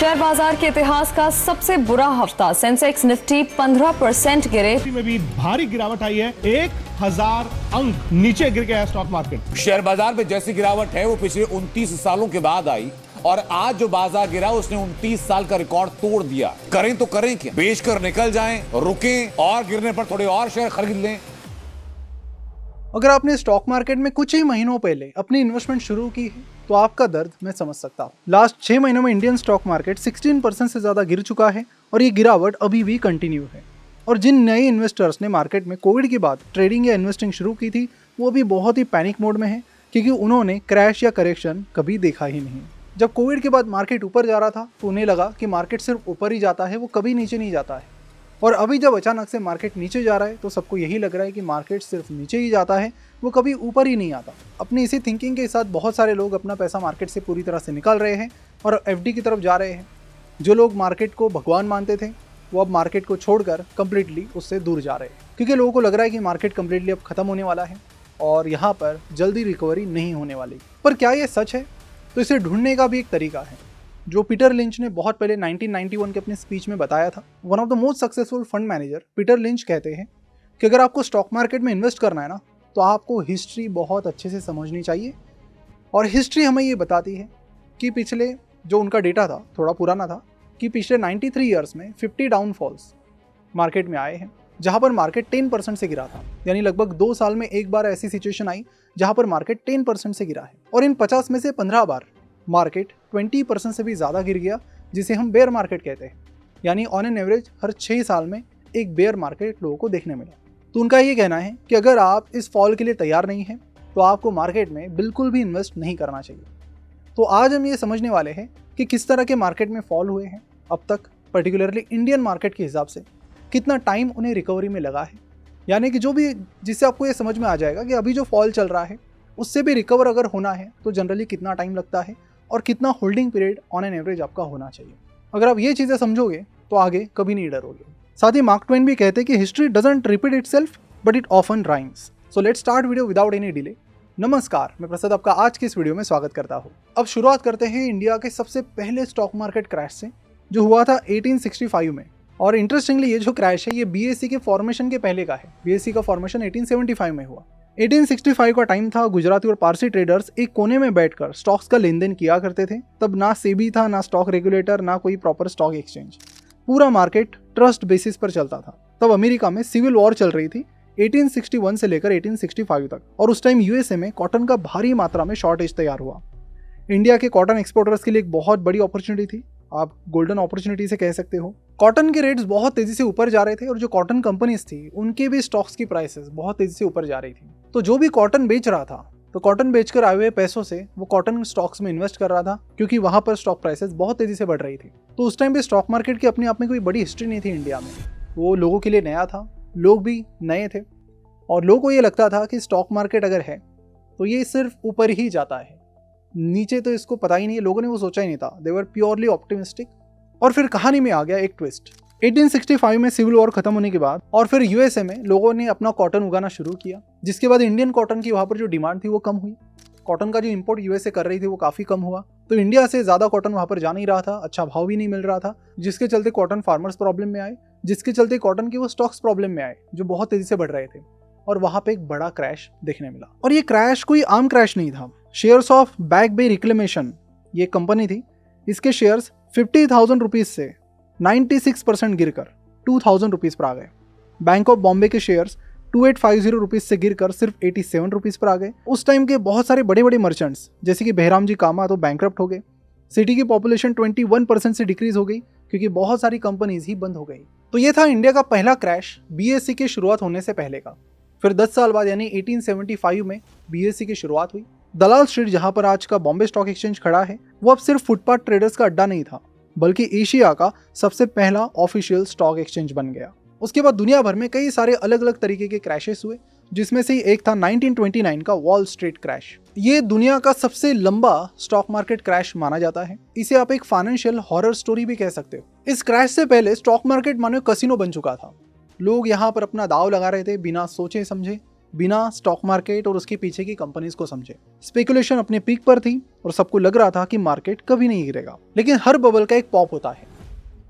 Share बाजार के इतिहास का सबसे बुरा हफ्ता। सेंसेक्स निफ्टी 15% गिरे। में भी भारी गिरावट आई है, 1000 अंक नीचे गिर गया स्टॉक मार्केट। शेयर बाजार में जैसी गिरावट है वो पिछले 29 सालों के बाद आई और आज जो बाजार गिरा उसने 29 साल का रिकॉर्ड तोड़ दिया। करें तो करें क्या? बेचकर निकल जाएं, रुकें और गिरने पर थोड़े और शेयर खरीद लें। अगर आपने स्टॉक मार्केट में कुछ ही महीनों पहले अपनी इन्वेस्टमेंट शुरू की है तो आपका दर्द मैं समझ सकता हूँ। लास्ट 6 महीनों में इंडियन स्टॉक मार्केट 16% से ज़्यादा गिर चुका है और ये गिरावट अभी भी कंटिन्यू है। और जिन नए इन्वेस्टर्स ने मार्केट में कोविड के बाद ट्रेडिंग या इन्वेस्टिंग शुरू की थी वो भी बहुत ही पैनिक मोड में है, क्योंकि उन्होंने क्रैश या करेक्शन कभी देखा ही नहीं। जब कोविड के बाद मार्केट ऊपर जा रहा था तो उन्हें लगा कि मार्केट सिर्फ ऊपर ही जाता है, वो कभी नीचे नहीं जाता है। और अभी जब अचानक से मार्केट नीचे जा रहा है तो सबको यही लग रहा है कि मार्केट सिर्फ नीचे ही जाता है, वो कभी ऊपर ही नहीं आता। अपनी इसी थिंकिंग के साथ बहुत सारे लोग अपना पैसा मार्केट से पूरी तरह से निकाल रहे हैं और एफडी की तरफ जा रहे हैं। जो लोग मार्केट को भगवान मानते थे वो अब मार्केट को छोड़कर कम्प्लीटली उससे दूर जा रहे हैं, क्योंकि लोगों को लग रहा है कि मार्केट कम्प्लीटली अब खत्म होने वाला है और यहाँ पर जल्दी रिकवरी नहीं होने वाली। पर क्या ये सच है? तो इसे ढूंढने का भी एक तरीका है जो पीटर लिंच ने बहुत पहले 1991 के अपने स्पीच में बताया था। One of the most successful fund manager Peter lynch कहते हैं कि अगर आपको स्टॉक मार्केट में इन्वेस्ट करना है ना तो आपको हिस्ट्री बहुत अच्छे से समझनी चाहिए। और हिस्ट्री हमें ये बताती है कि पिछले जो उनका डेटा था थोड़ा पुराना था कि पिछले 93 ईयर्स में 50 डाउनफॉल्स मार्केट में आए हैं जहाँ पर मार्केट 10% से गिरा था। यानी लगभग 2 साल में एक बार ऐसी सिचुएशन आई जहाँ पर मार्केट 10% से गिरा है। और इन 50 में से 15 बार मार्केट 20% से भी ज़्यादा गिर गया, जिसे हम बेयर मार्केट कहते हैं। यानी ऑन एन एवरेज हर 6 साल में एक बेयर मार्केट लोगों को देखने मिला। तो उनका ये कहना है कि अगर आप इस फॉल के लिए तैयार नहीं हैं तो आपको मार्केट में बिल्कुल भी इन्वेस्ट नहीं करना चाहिए। तो आज हम ये समझने वाले हैं कि किस तरह के मार्केट में फॉल हुए हैं अब तक, पर्टिकुलरली इंडियन मार्केट के हिसाब से कितना टाइम उन्हें रिकवरी में लगा है। यानी कि जो भी जिससे आपको ये समझ में आ जाएगा कि अभी जो फॉल चल रहा है उससे भी रिकवर अगर होना है तो जनरली कितना टाइम लगता है और कितना holding period on an average आपका होना चाहिए। अगर आप ये चीज़ें समझोगे तो आगे कभी नहीं डरोगे। साथ ही मार्क ट्वेन भी कहते हैं कि history doesn't repeat itself but it often rhymes. So let's start video without any delay. नमस्कार, मैं प्रसाद आपका आज की इस वीडियो में स्वागत करता हूँ। अब शुरुआत करते हैं इंडिया के सबसे पहले स्टॉक मार्केट क्रैश से जो हुआ था 1865 में। और इंटरेस्टिंगली ये जो क्रैश है ये बीएसई के फॉर्मेशन के पहले का है। बीएसई का फॉर्मेशन 1875 में हुआ। 1865 का टाइम था, गुजराती और पारसी ट्रेडर्स एक कोने में बैठकर स्टॉक्स का लेन देन किया करते थे। तब ना सेबी था, ना स्टॉक रेगुलेटर, ना कोई प्रॉपर स्टॉक एक्सचेंज। पूरा मार्केट ट्रस्ट बेसिस पर चलता था। तब अमेरिका में सिविल वॉर चल रही थी 1861 से लेकर 1865 तक, और उस टाइम यूएसए में कॉटन का भारी मात्रा में शॉर्टेज तैयार हुआ। इंडिया के कॉटन एक्सपोर्टर्स के लिए एक बहुत बड़ी अपॉर्चुनिटी थी, आप गोल्डन अपॉर्चुनिटी से कह सकते हो। कॉटन के रेट्स बहुत तेजी से ऊपर जा रहे थे और जो कॉटन कंपनीज थी उनके भी स्टॉक्स की प्राइसेस बहुत तेजी से ऊपर जा रही थी। तो जो भी कॉटन बेच रहा था तो कॉटन बेचकर आए हुए पैसों से वो कॉटन स्टॉक्स में इन्वेस्ट कर रहा था, क्योंकि वहां पर स्टॉक प्राइसेस बहुत तेजी से बढ़ रही थी। तो उस टाइम पे स्टॉक मार्केट की अपने आप में कोई बड़ी हिस्ट्री नहीं थी इंडिया में। वो लोगों के लिए नया था, लोग भी नए थे और लोगों को ये लगता था कि स्टॉक मार्केट अगर है तो ये सिर्फ ऊपर ही जाता है, नीचे तो इसको पता ही नहीं है। लोगों ने वो सोचा ही नहीं था। दे वर प्योरली ऑप्टिमिस्टिक। और फिर कहानी में आ गया एक ट्विस्ट। 1865 में सिविल वॉर खत्म होने के बाद और फिर यूएसए में लोगों ने अपना कॉटन उगाना शुरू किया, जिसके बाद इंडियन कॉटन की वहाँ पर जो डिमांड थी वो कम हुई। कॉटन का जो इंपोर्ट यूएसए कर रही थी वो काफ़ी कम हुआ। तो इंडिया से ज़्यादा कॉटन वहाँ पर जा नहीं रहा था, अच्छा भाव भी नहीं मिल रहा था, जिसके चलते कॉटन फार्मर्स प्रॉब्लम में आए, जिसके चलते कॉटन के वो स्टॉक्स प्रॉब्लम में आए जो बहुत तेज़ी से बढ़ रहे थे। और वहाँ पे एक बड़ा क्रैश देखने मिला। और ये क्रैश कोई आम क्रैश नहीं था। Shares of Back Bay reclamation ये कंपनी थी, इसके शेयर्स 50,000 रुपीज़ से 96% गिरकर 2,000 रुपीज़ पर आ गए। बैंक ऑफ बॉम्बे के शेयर्स 2850 रुपीज़ से गिरकर सिर्फ 87 रुपीज़ पर आ गए। उस टाइम के बहुत सारे बड़े बड़े मर्चेंट्स जैसे कि बहराम जी कामा तो बैंकरप्ट हो गए। सिटी की पॉपुलेशन 21% से डिक्रीज हो गई क्योंकि बहुत सारी कंपनीज ही बंद हो गई। तो ये था इंडिया का पहला क्रैश बीएसई की शुरुआत होने से पहले का। फिर 10 साल बाद यानी 1875 में बीएसई की शुरुआत हुई। दलाल स्ट्रीट जहां पर आज का बॉम्बे स्टॉक एक्सचेंज खड़ा है वो अब सिर्फ फुटपाथ ट्रेडर्स का अड्डा नहीं था, बल्कि एशिया का सबसे पहला ऑफिशियल स्टॉक एक्सचेंज बन गया। उसके बाद दुनिया भर में कई सारे अलग अलग तरीके के क्रैशेस हुए, जिसमें से एक था 1929 का वॉल स्ट्रीट क्रैश। ये दुनिया का सबसे लंबा स्टॉक मार्केट क्रैश माना जाता है। इसे आप एक फाइनेंशियल हॉरर स्टोरी भी कह सकते हो। इस क्रैश से पहले स्टॉक मार्केट मानो कसिनो बन चुका था। लोग यहाँ पर अपना दाव लगा रहे थे बिना सोचे समझे, बिना स्टॉक मार्केट और उसके पीछे की कंपनीज को समझे। स्पेकुलेशन अपने पीक पर थी और सबको लग रहा था कि मार्केट कभी नहीं गिरेगा, लेकिन हर बबल का एक पॉप होता है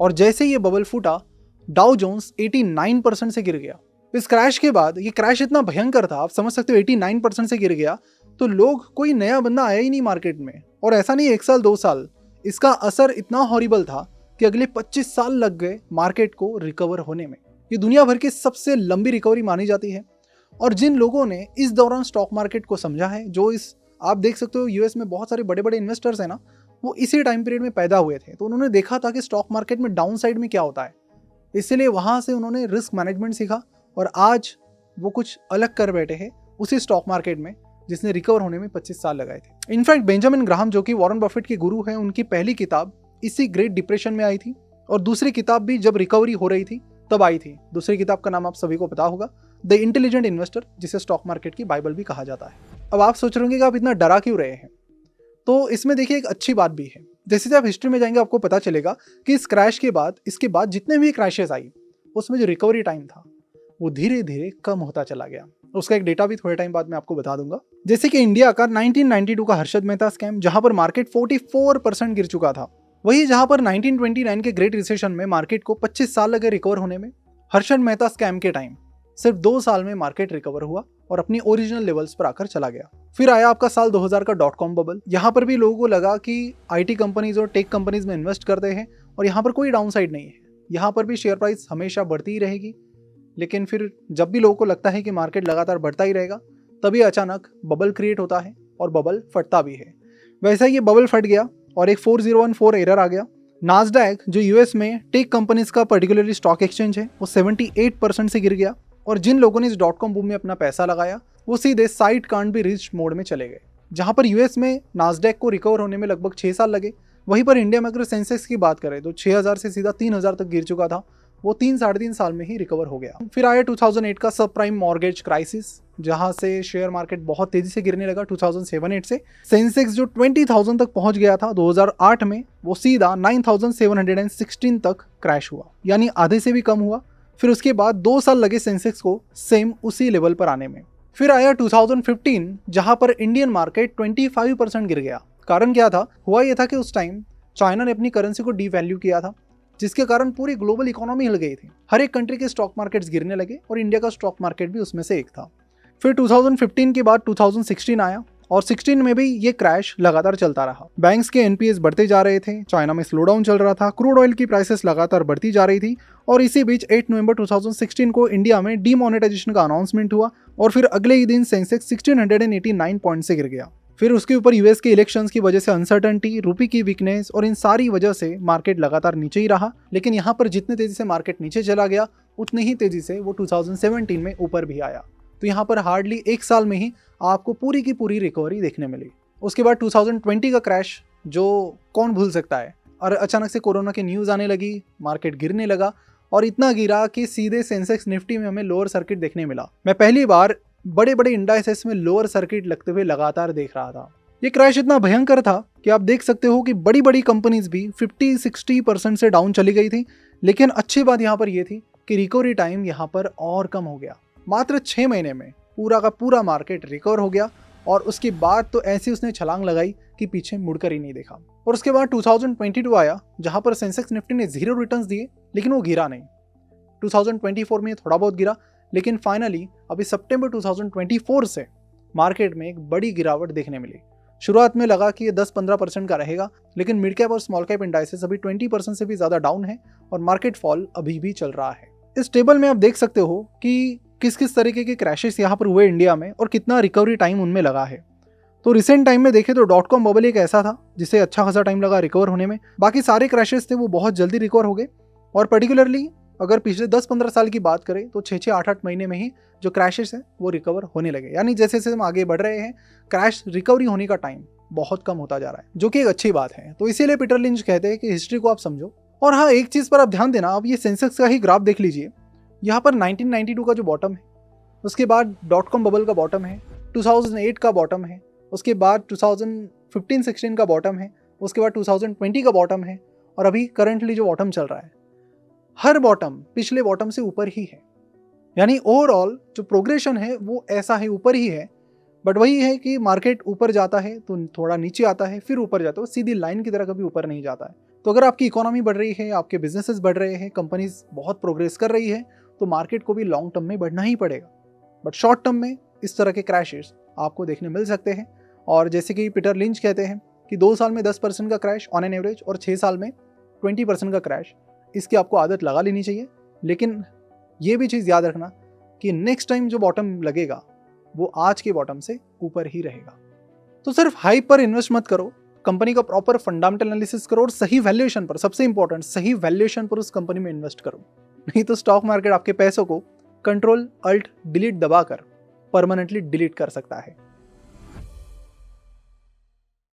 और जैसे ये बबल फूटा डाउ जोन्स 89% से गिर गया। इस क्रैश के बाद ये क्रैश इतना भयंकर था, आप समझ सकते हो 89% से गिर गया तो लोग, कोई नया बंदा आया ही नहीं मार्केट में। और ऐसा नहीं 1 साल 2 साल, इसका असर इतना हॉरिबल था कि अगले 25 साल लग गए मार्केट को रिकवर होने में। ये दुनिया भर की सबसे लंबी रिकवरी मानी जाती है और जिन लोगों ने इस दौरान स्टॉक मार्केट को समझा है, जो इस आप देख सकते हो यूएस में बहुत सारे बड़े बड़े इन्वेस्टर्स हैं ना, वो इसी टाइम पीरियड में पैदा हुए थे, तो उन्होंने देखा था कि स्टॉक मार्केट में डाउन साइड में क्या होता है, इसलिए वहाँ से उन्होंने रिस्क मैनेजमेंट सीखा और आज वो कुछ अलग कर बैठे हैं उसी स्टॉक मार्केट में जिसने रिकवर होने में 25 साल लगाए थे। इनफैक्ट बेंजामिन ग्राहम, जो कि वॉरेन बफेट के गुरु हैं, उनकी पहली किताब इसी ग्रेट डिप्रेशन में आई थी और दूसरी किताब भी जब रिकवरी हो रही थी तब आई थी। दूसरी किताब का नाम आप सभी को पता होगा, द इंटेलिजेंट इन्वेस्टर, जिसे स्टॉक मार्केट की बाइबल भी कहा जाता है। अब आप सोच रहे होंगे कि आप इतना डरा क्यों रहे हैं, तो इसमें देखिए एक अच्छी बात भी है। जैसे आप हिस्ट्री में जाएंगे आपको पता चलेगा कि इस क्रैश के बाद, इसके बाद जितने भी क्रैशेस आई उसमें जो रिकवरी टाइम था वो धीरे धीरे कम होता चला गया। उसका एक डेटा भी थोड़े टाइम बाद मैं आपको बता दूंगा। जैसे कि इंडिया का 1992 का हर्षद मेहता स्कैम, जहां पर मार्केट 44% गिर चुका था, वही जहां पर 1929 के ग्रेट रिसेशन में मार्केट को 25 साल लगे रिकवर होने में, हर्षद मेहता स्कैम के टाइम सिर्फ 2 साल में मार्केट रिकवर हुआ और अपनी ओरिजिनल लेवल्स पर आकर चला गया। फिर आया आपका साल 2000 का .com बबल। यहाँ पर भी लोगों को लगा कि IT कंपनीज और टेक कंपनीज में इन्वेस्ट करते हैं और यहाँ पर कोई डाउन साइड नहीं है, यहाँ पर भी शेयर प्राइस हमेशा बढ़ती ही रहेगी। लेकिन फिर जब भी लोगों को लगता है कि मार्केट लगातार बढ़ता ही रहेगा, तभी अचानक बबल क्रिएट होता है और बबल फटता भी है। वैसा ही ये बबल फट गया और एक 4014 एरर आ गया। नास्डैक, जो यूएस में टेक कंपनीज का पर्टिकुलरली स्टॉक एक्सचेंज है, वो 78% से गिर गया और जिन लोगों ने इस .com बूम में अपना पैसा लगाया वो सीधे site can't be reached mode में चले गए। जहां पर यूएस में नास्डैक को रिकवर होने में लगभग 6 साल लगे, वहीं पर इंडिया में अगर सेंसेक्स की बात करें तो 6000 से सीधा 3000 तक गिर चुका था, वो 3-3.5 साल में ही रिकवर हो गया। फिर आया 2008 का सब प्राइम मॉर्गेज क्राइसिस, जहां से शेयर मार्केट बहुत तेजी से गिरने लगा। 2007-8 से सेंसेक्स जो 20,000 तक पहुंच गया था 2008 में, वो सीधा 9,716 तक क्रैश हुआ, यानी आधे से भी कम हुआ। फिर उसके बाद 2 साल लगे सेंसेक्स को सेम उसी लेवल पर आने में। फिर आया 2015, जहां पर इंडियन मार्केट 25% गिर गया। कारण क्या था? हुआ यह था कि उस टाइम चाइना ने अपनी करेंसी को डीवैल्यू किया था, जिसके कारण पूरी ग्लोबल इकोनॉमी हिल गई थी। हर एक कंट्री के स्टॉक मार्केट्स गिरने लगे और इंडिया का स्टॉक मार्केट भी उसमें से एक था। फिर 2015 के बाद 2016 आया और 16 में भी ये क्रैश लगातार चलता रहा। बैंक्स के एनपीएस बढ़ते जा रहे थे, चाइना में स्लोडाउन चल रहा था, क्रूड ऑयल की प्राइसेस लगातार बढ़ती जा रही थी और इसी बीच 8 नवंबर 2016 को इंडिया में डीमोनेटाइजेशन का अनाउंसमेंट हुआ और फिर अगले ही दिन सेंसेक्स 1689 पॉइंट से गिर गया। फिर उसके ऊपर यूएस के इलेक्शंस की वजह से अनसर्टेनिटी, रुपये की वीकनेस और इन सारी वजह से मार्केट लगातार नीचे ही रहा। लेकिन यहाँ पर जितने तेजी से मार्केट नीचे चला गया, उतनी ही तेजी से वो 2017 में ऊपर भी आया। तो यहाँ पर हार्डली 1 साल में ही आपको पूरी की पूरी रिकवरी देखने मिली। उसके बाद 2020 का क्रैश, जो कौन भूल सकता है, और अचानक से कोरोना की न्यूज़ आने लगी, मार्केट गिरने लगा और इतना गिरा कि सीधे सेंसेक्स निफ्टी में हमें लोअर सर्किट देखने मिला। मैं पहली बार बड़े बड़े इंडाइसेस में लोअर सर्किट लगते हुए लगातार देख रहा था। ये क्रैश इतना भयंकर था कि आप देख सकते हो कि बड़ी बड़ी कंपनीज भी 50-60% से डाउन चली गई थी। लेकिन अच्छी बात यहाँ पर यह थी कि रिकवरी टाइम यहाँ पर और कम हो गया। मात्र 6 महीने में पूरा का पूरा मार्केट रिकवर हो गया और उसके बाद तो ऐसी उसने छलांग लगाई कि पीछे मुड़कर ही नहीं देखा। और उसके बाद 2022 आया, जहां पर सेंसेक्स निफ्टी ने 0 रिटर्न्स दिए, लेकिन वो गिरा नहीं। 2024 में थोड़ा बहुत गिरा, लेकिन फाइनली अभी सितंबर 2024 से मार्केट में एक बड़ी गिरावट देखने मिली। शुरुआत में लगा कि ये 10-15% का रहेगा, लेकिन मिड कैप और स्मॉल कैप इंडाइसेस अभी 20% से भी ज़्यादा डाउन है और मार्केट फॉल अभी भी चल रहा है। इस टेबल में आप देख सकते हो कि किस किस तरीके के क्रैशेस यहाँ पर हुए इंडिया में और कितना रिकवरी टाइम उनमें लगा है। तो रिसेंट टाइम में देखें तो .com बबल एक ऐसा था जिसे अच्छा खासा टाइम लगा रिकवर होने में। बाकी सारे क्रैशेस थे वो बहुत जल्दी रिकवर हो गए और पर्टिकुलरली अगर पिछले 10-15 साल की बात करें तो 6-8 महीने में ही जो क्रैशेस हैं वो रिकवर होने लगे। यानी जैसे जैसे हम आगे बढ़ रहे हैं, क्रैश रिकवरी होने का टाइम बहुत कम होता जा रहा है, जो कि एक अच्छी बात है। तो इसीलिए पीटर लिंच कहते हैं कि हिस्ट्री को आप समझो। और हाँ, एक चीज़ पर आप ध्यान देना, आप ये सेंसेक्स का ही ग्राफ देख लीजिए। यहाँ पर 1992 का जो बॉटम है, उसके बाद .com बबल का बॉटम है, 2008 का बॉटम है, उसके बाद 2015-16 का बॉटम है, उसके बाद 2020 का बॉटम है और अभी करंटली जो बॉटम चल रहा है, हर बॉटम पिछले बॉटम से ऊपर ही है। यानी ओवरऑल जो प्रोग्रेशन है वो ऐसा है, ऊपर ही है, बट वही है कि मार्केट ऊपर जाता है तो थोड़ा नीचे आता है, फिर ऊपर जाता है, सीधी लाइन की तरह कभी ऊपर नहीं जाता है। तो अगर आपकी इकोनॉमी बढ़ रही है, आपके बिजनेसेस बढ़ रहे हैं, कंपनीज बहुत प्रोग्रेस कर रही है, तो मार्केट को भी लॉन्ग टर्म में बढ़ना ही पड़ेगा। बट शॉर्ट टर्म में इस तरह के क्रैशेस आपको देखने मिल सकते हैं। और जैसे कि पीटर लिंच कहते हैं कि 2 साल में 10% का क्रैश ऑन एन एवरेज और 6 साल में 20% का क्रैश, इसकी आपको आदत लगा लेनी चाहिए। लेकिन ये भी चीज़ याद रखना कि नेक्स्ट टाइम जो बॉटम लगेगा वो आज के बॉटम से ऊपर ही रहेगा। तो सिर्फ हाइप पर इन्वेस्ट मत करो, कंपनी का प्रॉपर फंडामेंटल एनालिसिस करो और सही वैल्यूएशन पर, सबसे इंपॉर्टेंट सही वैल्यूएशन पर उस कंपनी में इन्वेस्ट करो। नहीं तो स्टॉक मार्केट आपके पैसों को कंट्रोल अल्ट डिलीट दबाकर परमानेंटली डिलीट कर सकता है।